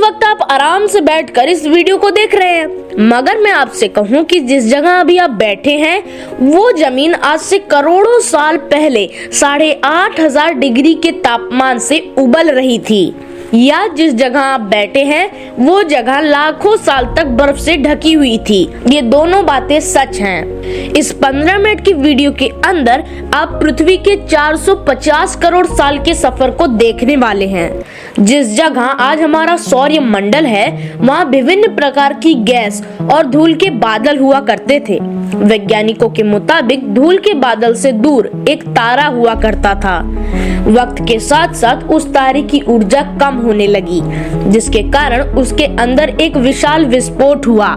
वक्त आप आराम से बैठकर इस वीडियो को देख रहे हैं, मगर मैं आपसे कहूं कि जिस जगह अभी आप बैठे हैं वो जमीन आज से करोड़ों साल पहले 8,500 डिग्री के तापमान से उबल रही थी, या जिस जगह आप बैठे हैं वो जगह लाखों साल तक बर्फ से ढकी हुई थी। ये दोनों बातें सच हैं। इस 15 मिनट की वीडियो के अंदर आप पृथ्वी के 450 करोड़ साल के सफर को देखने वाले हैं। जिस जगह आज हमारा सौर मंडल है वहाँ विभिन्न प्रकार की गैस और धूल के बादल हुआ करते थे। वैज्ञानिकों के मुताबिक धूल के बादल से दूर एक तारा हुआ करता था। वक्त के साथ साथ उस तारे की ऊर्जा कम होने लगी, जिसके कारण उसके अंदर एक विशाल विस्फोट हुआ।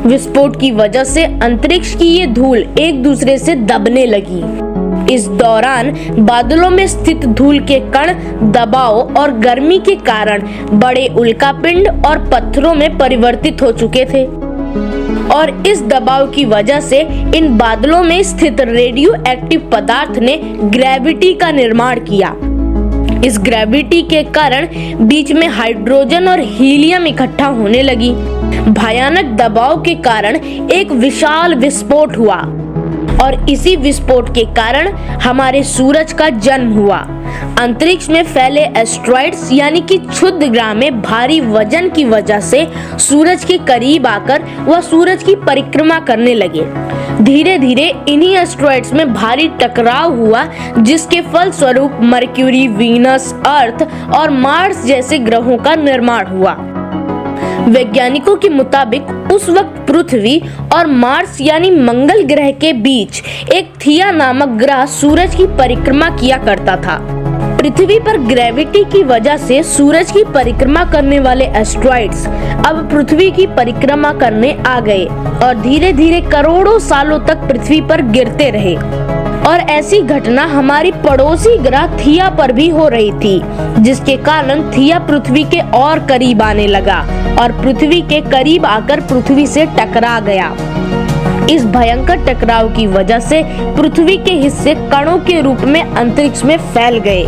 विस्फोट की वजह से अंतरिक्ष की ये धूल एक दूसरे से दबने लगी। इस दौरान बादलों में स्थित धूल के कण दबाव और गर्मी के कारण बड़े उल्कापिंड और पत्थरों में परिवर्तित हो चुके थे, और इस दबाव की वजह से इन बादलों में स्थित रेडियो एक्टिव पदार्थ ने ग्रेविटी का निर्माण किया। इस ग्रेविटी के कारण बीच में हाइड्रोजन और हीलियम इकट्ठा होने लगी। भयानक दबाव के कारण एक विशाल विस्फोट हुआ, और इसी विस्फोट के कारण हमारे सूरज का जन्म हुआ। अंतरिक्ष में फैले एस्ट्रॉइड्स यानी कि क्षुद्र ग्रह में भारी वजन की वजह से सूरज के करीब आकर वह सूरज की परिक्रमा करने लगे। धीरे धीरे इन्हीं एस्ट्रॉइड्स में भारी टकराव हुआ, जिसके फलस्वरूप मरक्यूरी, वीनस, अर्थ और मार्स जैसे ग्रहों का निर्माण हुआ। वैज्ञानिकों के मुताबिक उस वक्त पृथ्वी और मार्स यानी मंगल ग्रह के बीच एक थिया नामक ग्रह सूरज की परिक्रमा किया करता था। पृथ्वी पर ग्रेविटी की वजह से सूरज की परिक्रमा करने वाले एस्ट्रॉइड्स अब पृथ्वी की परिक्रमा करने आ गए और धीरे धीरे करोड़ों सालों तक पृथ्वी पर गिरते रहे। और ऐसी घटना हमारी पड़ोसी ग्रह थिया पर भी हो रही थी, जिसके कारण थिया पृथ्वी के और करीब आने लगा और पृथ्वी के करीब आकर पृथ्वी से टकरा गया। इस भयंकर टकराव की वजह से पृथ्वी के हिस्से कणों के रूप में अंतरिक्ष में फैल गए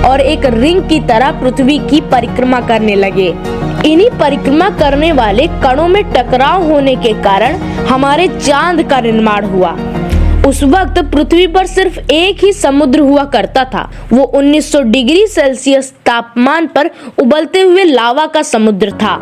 और एक रिंग की तरह पृथ्वी की परिक्रमा करने लगे। इन्हीं परिक्रमा करने वाले कणों में टकराव होने के कारण हमारे चांद का निर्माण हुआ। उस वक्त पृथ्वी पर सिर्फ एक ही समुद्र हुआ करता था। वो 1900 डिग्री सेल्सियस तापमान पर उबलते हुए लावा का समुद्र था।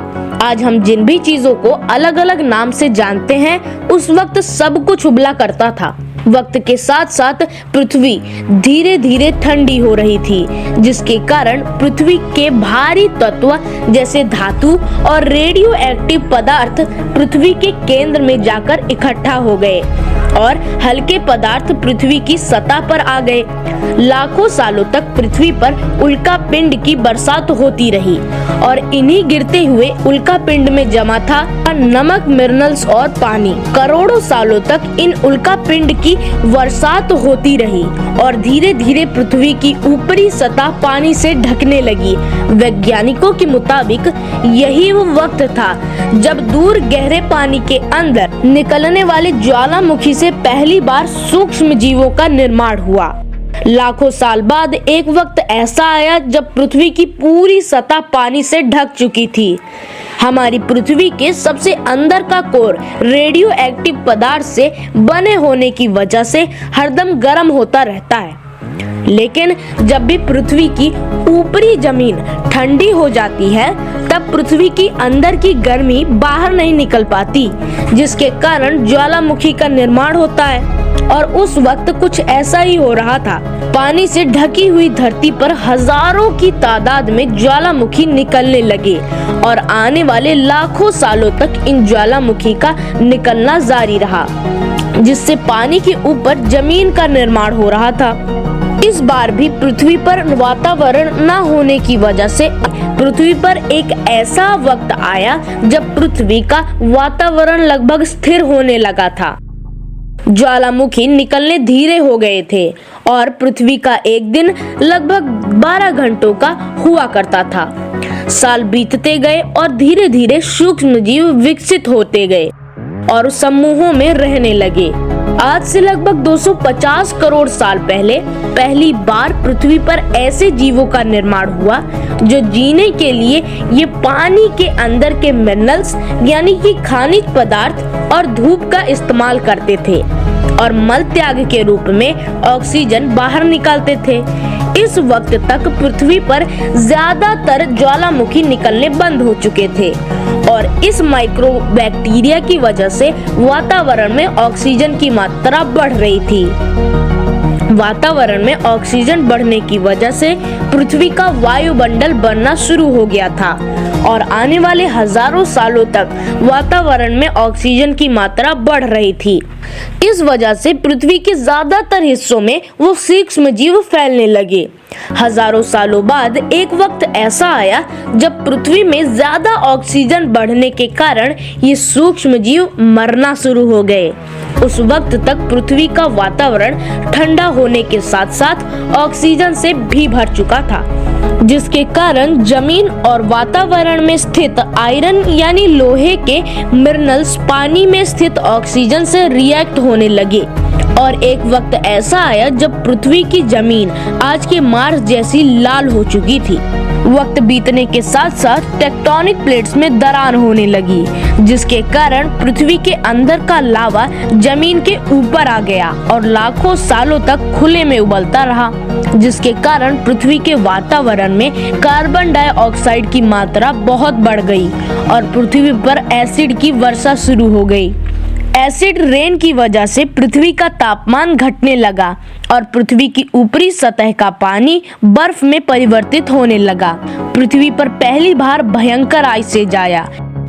आज हम जिन भी चीजों को अलग अलग नाम से जानते हैं, उस वक्त सब कुछ उबला करता था। वक्त के साथ साथ पृथ्वी धीरे धीरे ठंडी हो रही थी, जिसके कारण पृथ्वी के भारी तत्व जैसे धातु और रेडियो एक्टिव पदार्थ पृथ्वी के केंद्र में जाकर इकट्ठा हो गए और हल्के पदार्थ पृथ्वी की सतह पर आ गए। लाखों सालों तक पृथ्वी पर उल्कापिंड की बरसात होती रही, और इन्हीं गिरते हुए उल्कापिंड में जमा था नमक, मिनरल्स और पानी। करोड़ों सालों तक इन उल्कापिंड की बरसात होती रही और धीरे धीरे पृथ्वी की ऊपरी सतह पानी से ढकने लगी। वैज्ञानिकों के मुताबिक यही वो वक्त था जब दूर गहरे पानी के अंदर निकलने वाले ज्वालामुखी से पहली बार सूक्ष्म जीवों का निर्माण हुआ। लाखों साल बाद एक वक्त ऐसा आया जब पृथ्वी की पूरी सतह पानी से ढक चुकी थी। हमारी पृथ्वी के सबसे अंदर का कोर रेडियो एक्टिव पदार्थ से बने होने की वजह से हरदम गर्म होता रहता है, लेकिन जब भी पृथ्वी की ऊपरी जमीन ठंडी हो जाती है तब पृथ्वी की अंदर की गर्मी बाहर नहीं निकल पाती, जिसके कारण ज्वालामुखी का निर्माण होता है। और उस वक्त कुछ ऐसा ही हो रहा था। पानी से ढकी हुई धरती पर हजारों की तादाद में ज्वालामुखी निकलने लगे और आने वाले लाखों सालों तक इन ज्वालामुखी का निकलना जारी रहा, जिससे पानी के ऊपर जमीन का निर्माण हो रहा था। इस बार भी पृथ्वी पर वातावरण न होने की वजह से पृथ्वी पर एक ऐसा वक्त आया जब पृथ्वी का वातावरण लगभग स्थिर होने लगा था। ज्वालामुखी निकलने धीरे हो गए थे और पृथ्वी का एक दिन लगभग 12 घंटों का हुआ करता था। साल बीतते गए और धीरे धीरे सूक्ष्म जीव विकसित होते गए और समूहों में रहने लगे। आज से लगभग 250 करोड़ साल पहले पहली बार पृथ्वी पर ऐसे जीवों का निर्माण हुआ जो जीने के लिए ये पानी के अंदर के मिनरल्स यानी कि खनिज पदार्थ और धूप का इस्तेमाल करते थे और मल त्याग के रूप में ऑक्सीजन बाहर निकालते थे। इस वक्त तक पृथ्वी पर ज्यादातर ज्वालामुखी निकलने बंद हो चुके थे और इस माइक्रो बैक्टीरिया की वजह से वातावरण में ऑक्सीजन की मात्रा बढ़ रही थी। वातावरण में ऑक्सीजन बढ़ने की वजह से पृथ्वी का वायुमंडल बनना शुरू हो गया था और आने वाले हजारों सालों तक वातावरण में ऑक्सीजन की मात्रा बढ़ रही थी। इस वजह से पृथ्वी के ज्यादातर हिस्सों में वो सूक्ष्म जीव फैलने लगे। हजारों सालों बाद एक वक्त ऐसा आया जब पृथ्वी में ज्यादा ऑक्सीजन बढ़ने के कारण ये सूक्ष्म जीव मरना शुरू हो गए। उस वक्त तक पृथ्वी का वातावरण ठंडा होने के साथ साथ ऑक्सीजन से भी भर चुका था, जिसके कारण जमीन और वातावरण में स्थित आयरन यानी लोहे के मिनरल्स पानी में स्थित ऑक्सीजन से रिएक्ट होने लगे। और एक वक्त ऐसा आया जब पृथ्वी की जमीन आज के मार्स जैसी लाल हो चुकी थी। वक्त बीतने के साथ साथ टेक्टोनिक प्लेट्स में दरार होने लगी, जिसके कारण पृथ्वी के अंदर का लावा जमीन के ऊपर आ गया और लाखों सालों तक खुले में उबलता रहा, जिसके कारण पृथ्वी के वातावरण में कार्बन डाइऑक्साइड की मात्रा बहुत बढ़ गई और पृथ्वी पर एसिड की वर्षा शुरू हो गई। एसिड रेन की वजह से पृथ्वी का तापमान घटने लगा और पृथ्वी की ऊपरी सतह का पानी बर्फ में परिवर्तित होने लगा। पृथ्वी पर पहली बार भयंकर आइस आया।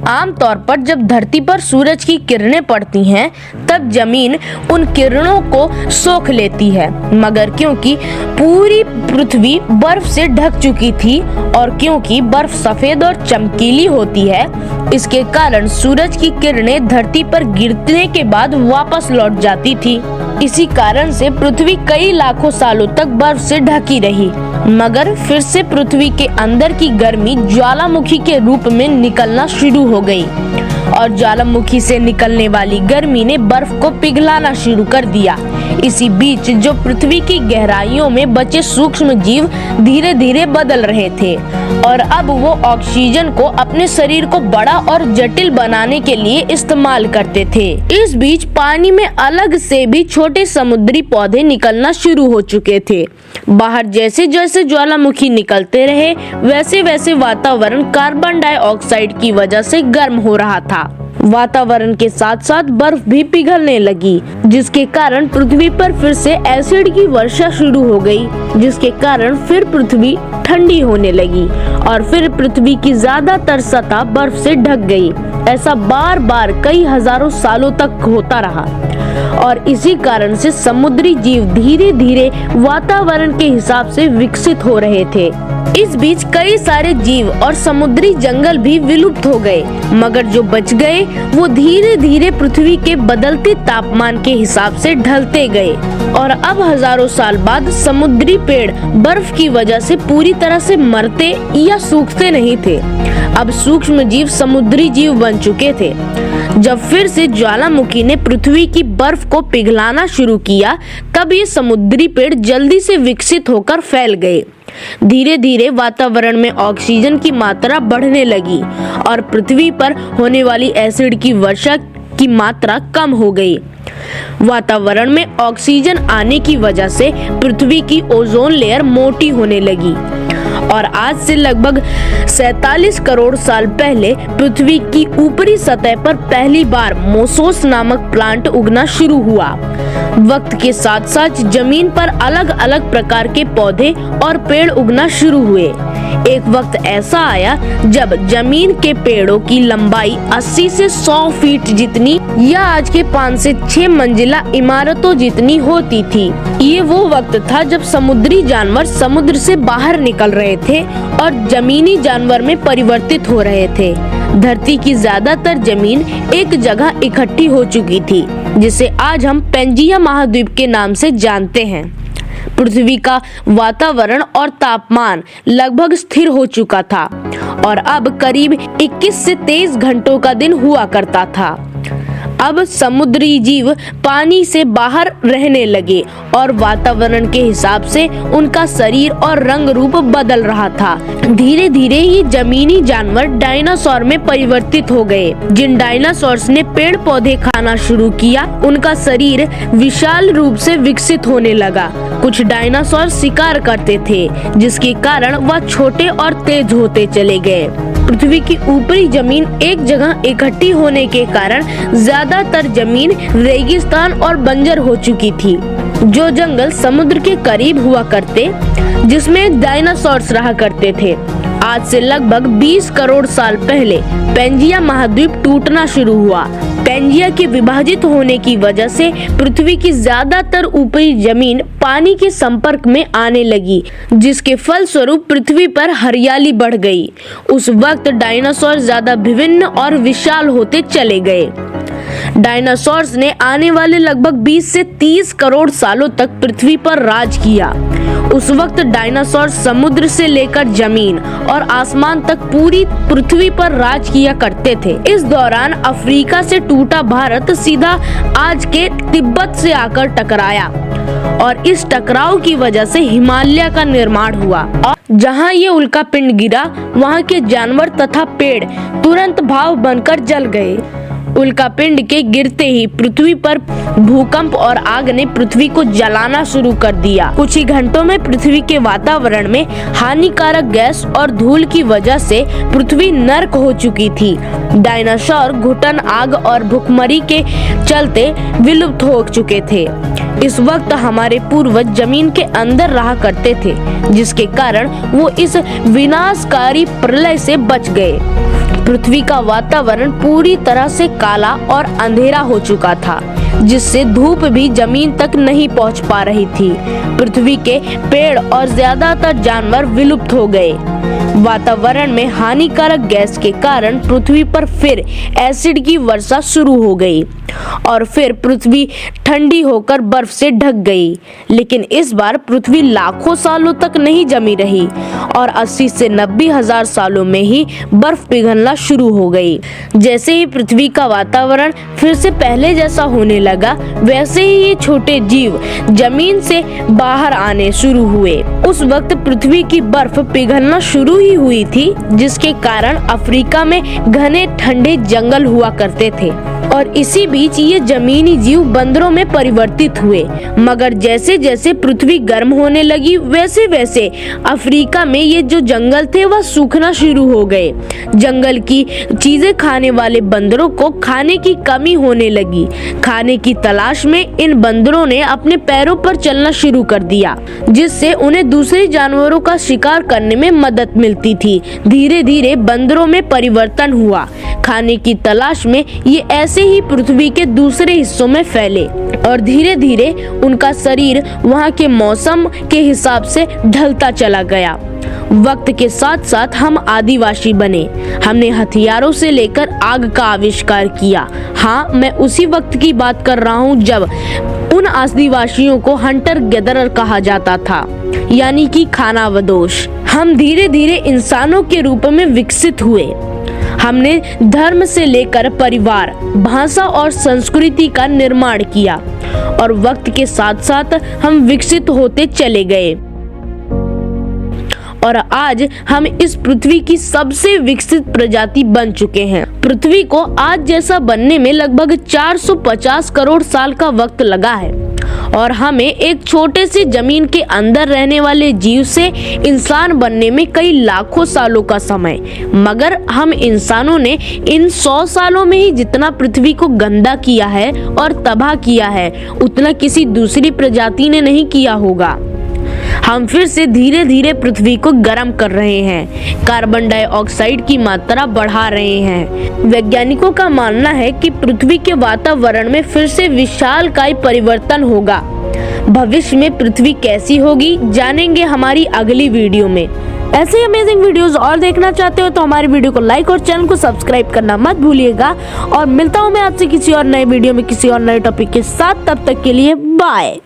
आमतौर पर जब धरती पर सूरज की किरणें पड़ती हैं, तब जमीन उन किरणों को सोख लेती है, मगर क्योंकि पूरी पृथ्वी बर्फ से ढक चुकी थी और क्योंकि बर्फ सफेद और चमकीली होती है, इसके कारण सूरज की किरणें धरती पर गिरने के बाद वापस लौट जाती थी। इसी कारण से पृथ्वी कई लाखों सालों तक बर्फ से ढकी रही, मगर फिर से पृथ्वी के अंदर की गर्मी ज्वालामुखी के रूप में निकलना शुरू हो गई और ज्वालामुखी से निकलने वाली गर्मी ने बर्फ को पिघलाना शुरू कर दिया। इसी बीच जो पृथ्वी की गहराइयों में बचे सूक्ष्म जीव धीरे धीरे बदल रहे थे और अब वो ऑक्सीजन को अपने शरीर को बड़ा और जटिल बनाने के लिए इस्तेमाल करते थे। इस बीच पानी में अलग से भी छोटे समुद्री पौधे निकलना शुरू हो चुके थे। बाहर जैसे जैसे ज्वालामुखी निकलते रहे, वैसे वैसे वातावरण कार्बन डाइऑक्साइड की वजह से गर्म हो रहा था। वातावरण के साथ साथ बर्फ भी पिघलने लगी, जिसके कारण पृथ्वी पर फिर से एसिड की वर्षा शुरू हो गई, जिसके कारण फिर पृथ्वी ठंडी होने लगी और फिर पृथ्वी की ज्यादातर सतह बर्फ से ढक गई। ऐसा बार बार कई हजारों सालों तक होता रहा और इसी कारण से समुद्री जीव धीरे धीरे वातावरण के हिसाब से विकसित हो रहे थे। इस बीच कई सारे जीव और समुद्री जंगल भी विलुप्त हो गए, मगर जो बच गए वो धीरे धीरे पृथ्वी के बदलते तापमान के हिसाब से ढलते गए और अब हजारों साल बाद समुद्री पेड़ बर्फ की वजह से पूरी तरह से मरते या सूखते नहीं थे। अब सूक्ष्म जीव समुद्री जीव बन चुके थे। जब फिर से ज्वालामुखी ने पृथ्वी की बर्फ को पिघलाना शुरू किया, तब ये समुद्री पेड़ जल्दी से विकसित होकर फैल गए। धीरे धीरे वातावरण में ऑक्सीजन की मात्रा बढ़ने लगी और पृथ्वी पर होने वाली एसिड की वर्षा की मात्रा कम हो गई। वातावरण में ऑक्सीजन आने की वजह से पृथ्वी की ओजोन लेयर मोटी होने लगी और आज से लगभग 47 करोड़ साल पहले पृथ्वी की ऊपरी सतह पर पहली बार मोसोस नामक प्लांट उगना शुरू हुआ। वक्त के साथ साथ जमीन पर अलग अलग प्रकार के पौधे और पेड़ उगना शुरू हुए। एक वक्त ऐसा आया जब जमीन के पेड़ों की लंबाई 80 से 100 फीट जितनी या आज के 5 से 6 मंजिला इमारतों जितनी होती थी। ये वो वक्त था जब समुद्री जानवर समुद्र से बाहर निकल रहे थे और जमीनी जानवर में परिवर्तित हो रहे थे। धरती की ज्यादातर जमीन एक जगह इकट्ठी हो चुकी थी, जिसे आज हम पेंजिया महाद्वीप के नाम से जानते हैं। पृथ्वी का वातावरण और तापमान लगभग स्थिर हो चुका था और अब करीब 21 से 23 घंटों का दिन हुआ करता था। अब समुद्री जीव पानी से बाहर रहने लगे और वातावरण के हिसाब से उनका शरीर और रंग रूप बदल रहा था। धीरे धीरे ये जमीनी जानवर डायनासोर में परिवर्तित हो गए। जिन डायनासोर्स ने पेड़ पौधे खाना शुरू किया, उनका शरीर विशाल रूप से विकसित होने लगा। कुछ डायनासोर शिकार करते थे, जिसके कारण वह छोटे और तेज होते चले गए। पृथ्वी की ऊपरी जमीन एक जगह इकट्ठी होने के कारण ज्यादातर जमीन रेगिस्तान और बंजर हो चुकी थी। जो जंगल समुद्र के करीब हुआ करते, जिसमें डायनासोर्स रहा करते थे, आज से लगभग 20 करोड़ साल पहले पेंजिया महाद्वीप टूटना शुरू हुआ। पेंजिया के विभाजित होने की वजह से पृथ्वी की ज्यादातर ऊपरी जमीन पानी के संपर्क में आने लगी, जिसके फलस्वरूप पृथ्वी पर हरियाली बढ़ गई। उस वक्त डायनासोर ज्यादा विभिन्न और विशाल होते चले गए। डायनासोर्स ने आने वाले लगभग 20 से 30 करोड़ सालों तक पृथ्वी पर राज किया। उस वक्त डायनासोर समुद्र से लेकर जमीन और आसमान तक पूरी पृथ्वी पर राज किया करते थे। इस दौरान अफ्रीका से टूटा भारत सीधा आज के तिब्बत से आकर टकराया और इस टकराव की वजह से हिमालय का निर्माण हुआ। जहां ये उल्का पिंड गिरा, वहां के जानवर तथा पेड़ तुरंत भाव बनकर जल गए। उल्कापिंड के गिरते ही पृथ्वी पर भूकंप और आग ने पृथ्वी को जलाना शुरू कर दिया। कुछ ही घंटों में पृथ्वी के वातावरण में हानिकारक गैस और धूल की वजह से पृथ्वी नर्क हो चुकी थी। डायनासोर घुटन, आग और भूखमरी के चलते विलुप्त हो चुके थे। इस वक्त हमारे पूर्वज जमीन के अंदर रहा करते थे, जिसके कारण वो इस विनाशकारी प्रलय से बच गए। पृथ्वी का वातावरण पूरी तरह से काला और अंधेरा हो चुका था, जिससे धूप भी जमीन तक नहीं पहुंच पा रही थी। पृथ्वी के पेड़ और ज्यादातर जानवर विलुप्त हो गए। वातावरण में हानिकारक गैस के कारण पृथ्वी पर फिर एसिड की वर्षा शुरू हो गई और फिर पृथ्वी ठंडी होकर बर्फ से ढक गई। लेकिन इस बार पृथ्वी लाखों सालों तक नहीं जमी रही और 80 से 90 हजार सालों में ही बर्फ पिघलना शुरू हो गई। जैसे ही पृथ्वी का वातावरण फिर से पहले जैसा होने लगा, वैसे ही ये छोटे जीव जमीन से बाहर आने शुरू हुए। उस वक्त पृथ्वी की बर्फ पिघलना शुरू ही हुई थी, जिसके कारण अफ्रीका में घने ठंडे जंगल हुआ करते थे और इसी बीच ये जमीनी जीव बंदरों में परिवर्तित हुए। मगर जैसे जैसे पृथ्वी गर्म होने लगी, वैसे वैसे अफ्रीका में ये जो जंगल थे वह सूखना शुरू हो गए। जंगल की चीजें खाने वाले बंदरों को खाने की कमी होने लगी। खाने की तलाश में इन बंदरों ने अपने पैरों पर चलना शुरू कर दिया, जिससे उन्हें दूसरे जानवरों का शिकार करने में मदद मिलती थी। धीरे धीरे बंदरों में परिवर्तन हुआ। खाने की तलाश में ये ऐसे ही पृथ्वी के दूसरे हिस्सों में फैले और धीरे धीरे उनका शरीर वहाँ के मौसम के हिसाब से ढलता चला गया। वक्त के साथ साथ हम आदिवासी बने। हमने हथियारों से लेकर आग का आविष्कार किया। हाँ, मैं उसी वक्त की बात कर रहा हूँ जब उन आदिवासियों को हंटर गैदरर कहा जाता था, यानी कि खानाबदोश। हम धीरे धीरे इंसानों के रूप में विकसित हुए। हमने धर्म से लेकर परिवार, भाषा और संस्कृति का निर्माण किया और वक्त के साथ साथ हम विकसित होते चले गए और आज हम इस पृथ्वी की सबसे विकसित प्रजाति बन चुके हैं। पृथ्वी को आज जैसा बनने में लगभग 450 करोड़ साल का वक्त लगा है और हमें एक छोटे से जमीन के अंदर रहने वाले जीव से इंसान बनने में कई लाखों सालों का समय। मगर हम इंसानों ने इन 100 सालों में ही जितना पृथ्वी को गंदा किया है और तबाह किया है, उतना किसी दूसरी प्रजाति ने नहीं किया होगा। हम फिर से धीरे धीरे पृथ्वी को गर्म कर रहे हैं, कार्बन डाइऑक्साइड की मात्रा बढ़ा रहे हैं। वैज्ञानिकों का मानना है कि पृथ्वी के वातावरण में फिर से विशालकाय परिवर्तन होगा। भविष्य में पृथ्वी कैसी होगी, जानेंगे हमारी अगली वीडियो में। ऐसे अमेजिंग वीडियोस और देखना चाहते हो तो हमारी वीडियो को लाइक और चैनल को सब्सक्राइब करना मत भूलिएगा। और मिलता हूँ मैं आपसे किसी और नए वीडियो में किसी और नए टॉपिक के साथ। तब तक के लिए बाय।